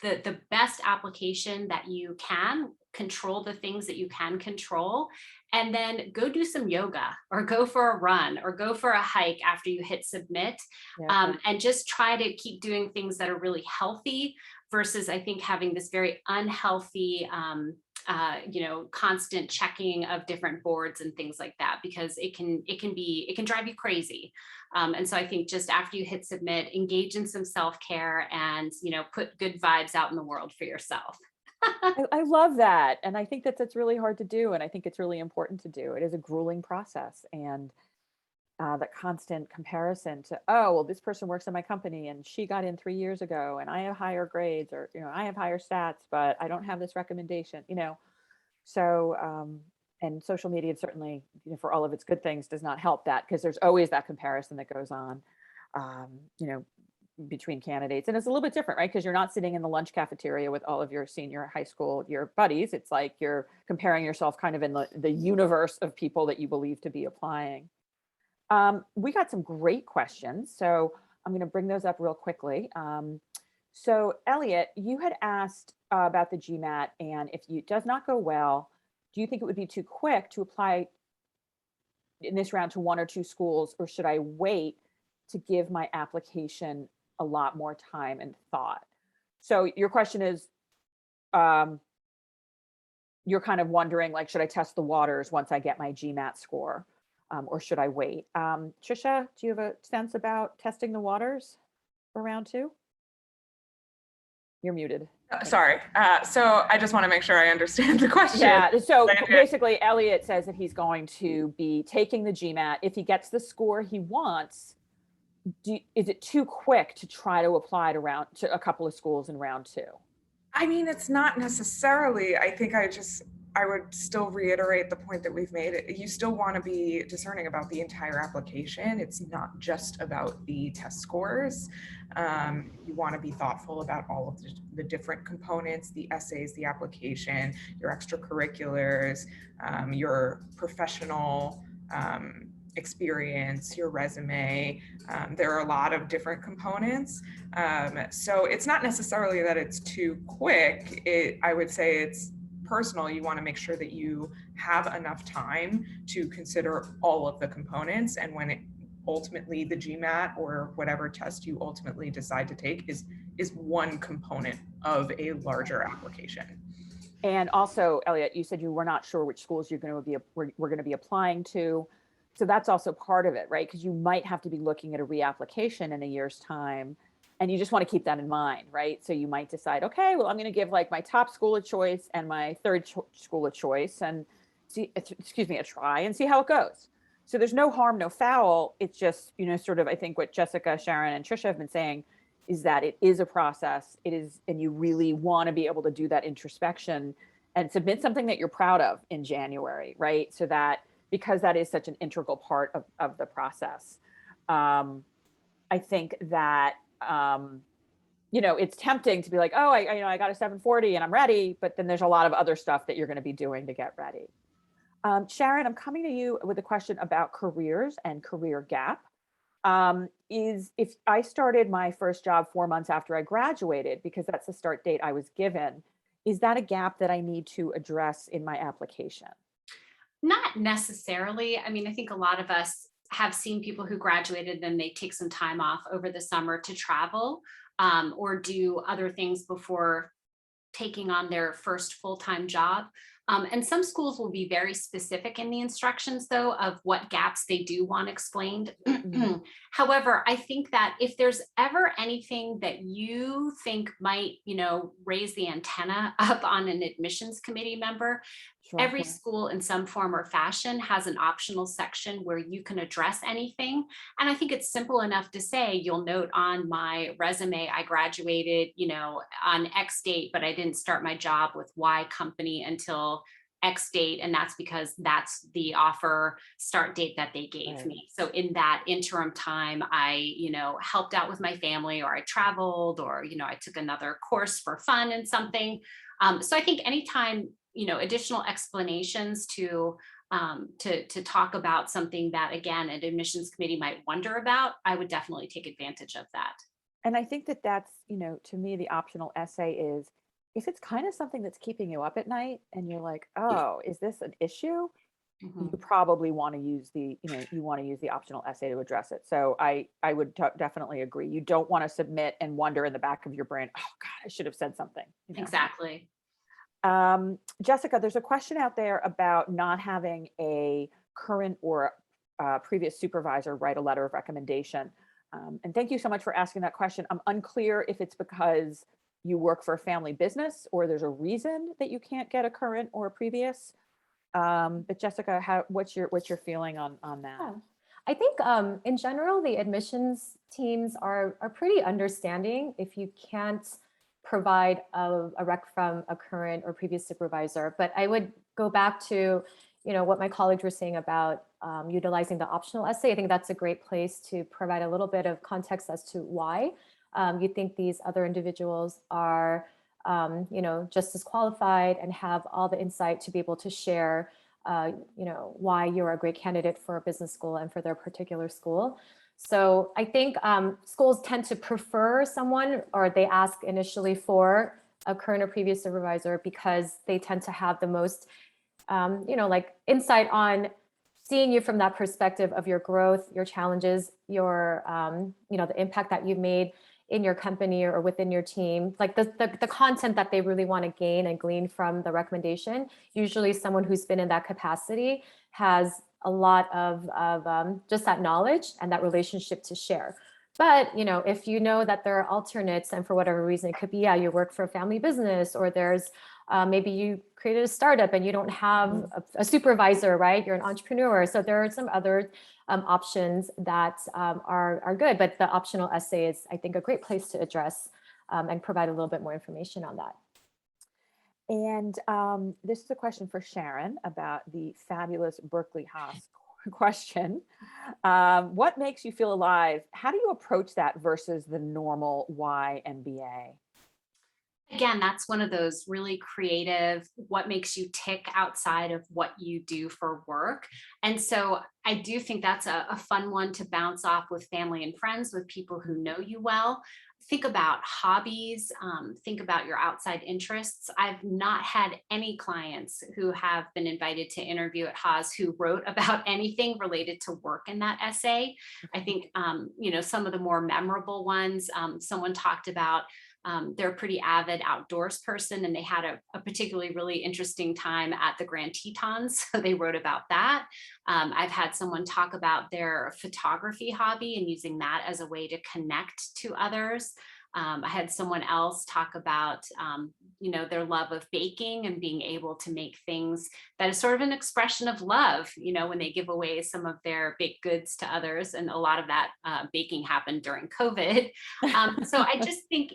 the best application that you can, control the things that you can control, and then go do some yoga or go for a run or go for a hike after you hit submit. And just try to keep doing things that are really healthy versus, I think, having this very unhealthy constant checking of different boards and things like that, because it can drive you crazy. And so I think just after you hit submit, engage in some self-care and, put good vibes out in the world for yourself. I love that. And I think that's really hard to do. And I think it's really important to do. It is a grueling process. And that constant comparison to, oh, well, this person works in my company and she got in 3 years ago and I have higher grades, or, I have higher stats, but I don't have this recommendation, So, and social media certainly, for all of its good things, does not help that, because there's always that comparison that goes on, between candidates. And it's a little bit different, right? Because you're not sitting in the lunch cafeteria with all of your senior high school, your buddies. It's like you're comparing yourself kind of in the universe of people that you believe to be applying. We got some great questions, so I'm going to bring those up real quickly. So Elliot, you had asked about the GMAT, and if it does not go well, do you think it would be too quick to apply in this round to 1 or 2 schools, or should I wait to give my application a lot more time and thought? So your question is, you're kind of wondering, like, should I test the waters once I get my GMAT score, or should I wait? Trisha, do you have a sense about testing the waters for round 2? You're muted. Sorry. So I just want to make sure I understand the question. Yeah. So basically, Elliot says that he's going to be taking the GMAT. If he gets the score he wants, is it too quick to try to apply to a couple of schools in round 2? I mean, it's not necessarily. I think I would still reiterate the point that we've made. You still want to be discerning about the entire application. It's not just about the test scores. You want to be thoughtful about all of the different components, the essays, the application, your extracurriculars, your professional experience, your resume. There are a lot of different components. So it's not necessarily that it's too quick. I would say it's personal. You want to make sure that you have enough time to consider all of the components, and when ultimately the GMAT or whatever test you ultimately decide to take is one component of a larger application. And also, Elliot, you said you were not sure which schools we're going to be applying to. So that's also part of it, right? Because you might have to be looking at a reapplication in a year's time. And you just want to keep that in mind, right? So you might decide, okay, well, I'm going to give like my top school a choice and my third school a choice, and a try and see how it goes. So there's no harm, no foul. It's just, sort of, I think what Jessica, Sharon, and Trisha have been saying is that it is a process. It is, and you really want to be able to do that introspection and submit something that you're proud of in January, right? So that, because that is such an integral part of the process. I think that, it's tempting to be like, oh, I got a 740 and I'm ready, but then there's a lot of other stuff that you're going to be doing to get ready. Sharon, I'm coming to you with a question about careers and career gap. If I started my first job 4 months after I graduated, because that's the start date I was given, is that a gap that I need to address in my application? Not necessarily. I mean, I think a lot of us have seen people who graduated and they take some time off over the summer to travel or do other things before taking on their first full-time job. And some schools will be very specific in the instructions, though, of what gaps they do want explained. Mm-hmm. However, I think that if there's ever anything that you think might, raise the antenna up on an admissions committee member, Sure. Every school in some form or fashion has an optional section where you can address anything. And I think it's simple enough to say, you'll note on my resume, I graduated, on X date, but I didn't start my job with Y company until X date. And that's because that's the offer start date that they gave me. So in that interim time, I, helped out with my family, or I traveled, or, I took another course for fun and something. So I think anytime, additional explanations to talk about something that, again, an admissions committee might wonder about, I would definitely take advantage of that. And I think that that's, to me, the optional essay is, if it's kind of something that's keeping you up at night and you're like, oh, is this an issue? You probably want to use the optional essay to address it. So I would definitely agree. You don't want to submit and wonder in the back of your brain, oh God, I should have said something. Exactly. Jessica, there's a question out there about not having a current or previous supervisor write a letter of recommendation. And thank you so much for asking that question. I'm unclear if it's because you work for a family business or there's a reason that you can't get a current or a previous. But Jessica, what's your feeling on that? Yeah. I think in general, the admissions teams are pretty understanding if you can't provide a rec from a current or previous supervisor. But I would go back to, what my colleagues were saying about utilizing the optional essay. I think that's a great place to provide a little bit of context as to why you think these other individuals are, just as qualified and have all the insight to be able to share, why you're a great candidate for a business school and for their particular school. So I think schools tend to prefer someone, or they ask initially for a current or previous supervisor, because they tend to have the most, insight on seeing you from that perspective of your growth, your challenges, your, the impact that you've made in your company or within your team, like the content that they really want to gain and glean from the recommendation. Usually someone who's been in that capacity has a lot of just that knowledge and that relationship to share. But, if you know that there are alternates, and for whatever reason, it could be, you work for a family business, or there's maybe you created a startup and you don't have a supervisor, right? You're an entrepreneur. So there are some other options that are good, but the optional essay is, I think, a great place to address and provide a little bit more information on that. And this is a question for Sharon about the fabulous Berkeley Haas question. What makes you feel alive? How do you approach that versus the normal Y MBA? Again, that's one of those really creative, what makes you tick outside of what you do for work. And so I do think that's a fun one to bounce off with family and friends, with people who know you well. Think about hobbies, think about your outside interests. I've not had any clients who have been invited to interview at Haas who wrote about anything related to work in that essay. I think, some of the more memorable ones, someone talked about they're a pretty avid outdoors person, and they had a particularly really interesting time at the Grand Tetons. So they wrote about that. I've had someone talk about their photography hobby and using that as a way to connect to others. I had someone else talk about, their love of baking and being able to make things that is sort of an expression of love, when they give away some of their baked goods to others. And a lot of that baking happened during COVID. So I just think,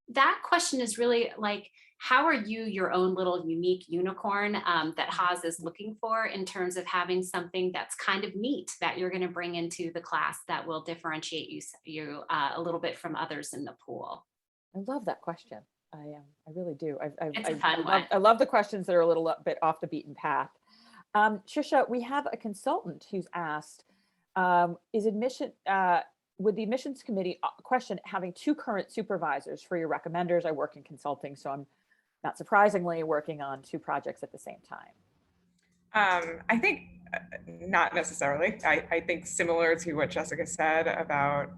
that question is really like, how are you your own little unique unicorn that Haas is looking for in terms of having something that's kind of neat that you're going to bring into the class that will differentiate you a little bit from others in the pool? I love that question. I really do. It's a fun one. I love the questions that are a little bit off the beaten path. Trisha, we have a consultant who's asked, would the admissions committee question having two current supervisors for your recommenders? I work in consulting, so I'm not surprisingly working on two projects at the same time. I think not necessarily. I think similar to what Jessica said about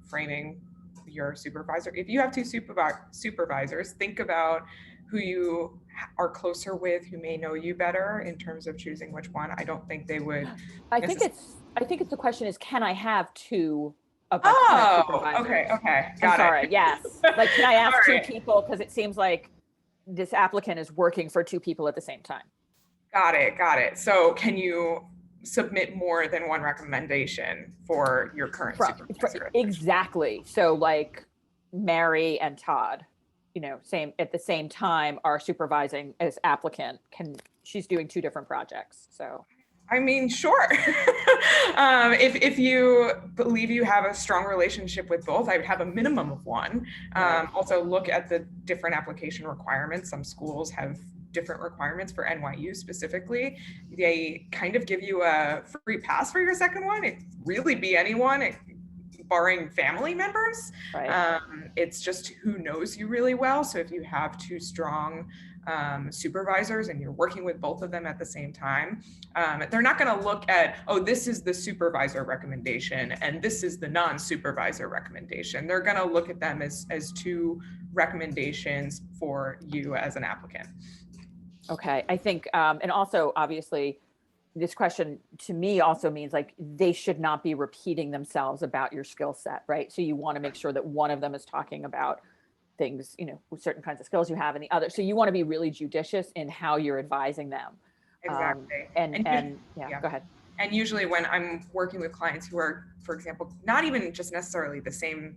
framing your supervisor. If you have two supervisors, think about who you are closer with, who may know you better in terms of choosing which one. I don't think they would. I think it's the question is, can I have two of my current supervisors? Okay. I'm sorry. Yes. Like, can I ask two people? Because it seems like this applicant is working for two people at the same time. Got it. Got it. So can you submit more than one recommendation for your current supervisor? Exactly. So like Mary and Todd, you know, same at the same time are supervising as applicant. She's doing 2 different projects. So I mean, sure. If you believe you have a strong relationship with both, I would have a minimum of one. Also look at the different application requirements. Some schools have different requirements. For NYU specifically. They kind of give you a free pass for your second one. It really be anyone, barring family members. right. It's just who knows you really well. So if you have 2 strong supervisors and you're working with both of them at the same time, they're not going to look at, oh, this is the supervisor recommendation and this is the non-supervisor recommendation. They're going to look at them as 2 recommendations for you as an applicant. Okay. I think, and also obviously this question to me also means like they should not be repeating themselves about your skill set, right? So you want to make sure that one of them is talking about things, you know, certain kinds of skills you have and the other. So you want to be really judicious in how you're advising them. Exactly. And yeah, go ahead. And usually when I'm working with clients who are, for example, not even just necessarily the same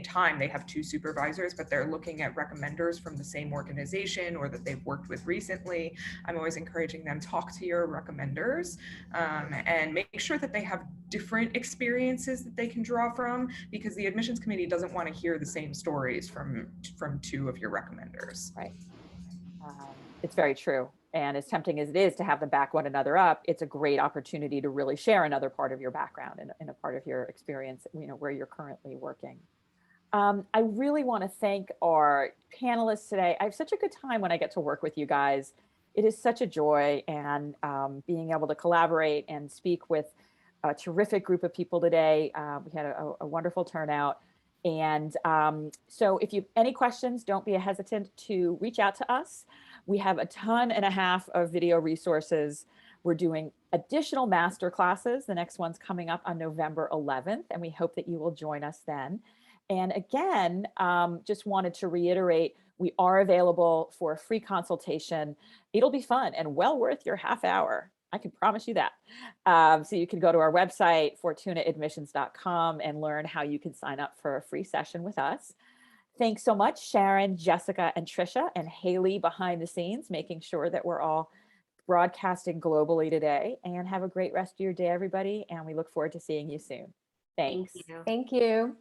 time they have 2 supervisors, but they're looking at recommenders from the same organization or that they've worked with recently, I'm always encouraging them, talk to your recommenders and make sure that they have different experiences that they can draw from, because the admissions committee doesn't want to hear the same stories from 2 of your recommenders. Right. It's very true. And as tempting as it is to have them back one another up, it's a great opportunity to really share another part of your background and a part of your experience, you know, where you're currently working. I really want to thank our panelists today. I have such a good time when I get to work with you guys. It is such a joy, and being able to collaborate and speak with a terrific group of people today. We had a wonderful turnout. And so if you have any questions, don't be hesitant to reach out to us. We have a ton and a half of video resources. We're doing additional master classes. The next one's coming up on November 11th, and we hope that you will join us then. And again, just wanted to reiterate, we are available for a free consultation. It'll be fun and well worth your half hour. I can promise you that. So you can go to our website, fortunaadmissions.com, and learn how you can sign up for a free session with us. Thanks so much, Sharon, Jessica, and Trisha, and Haley behind the scenes, making sure that we're all broadcasting globally today. And have a great rest of your day, everybody. And we look forward to seeing you soon. Thanks. Thank you. Thank you.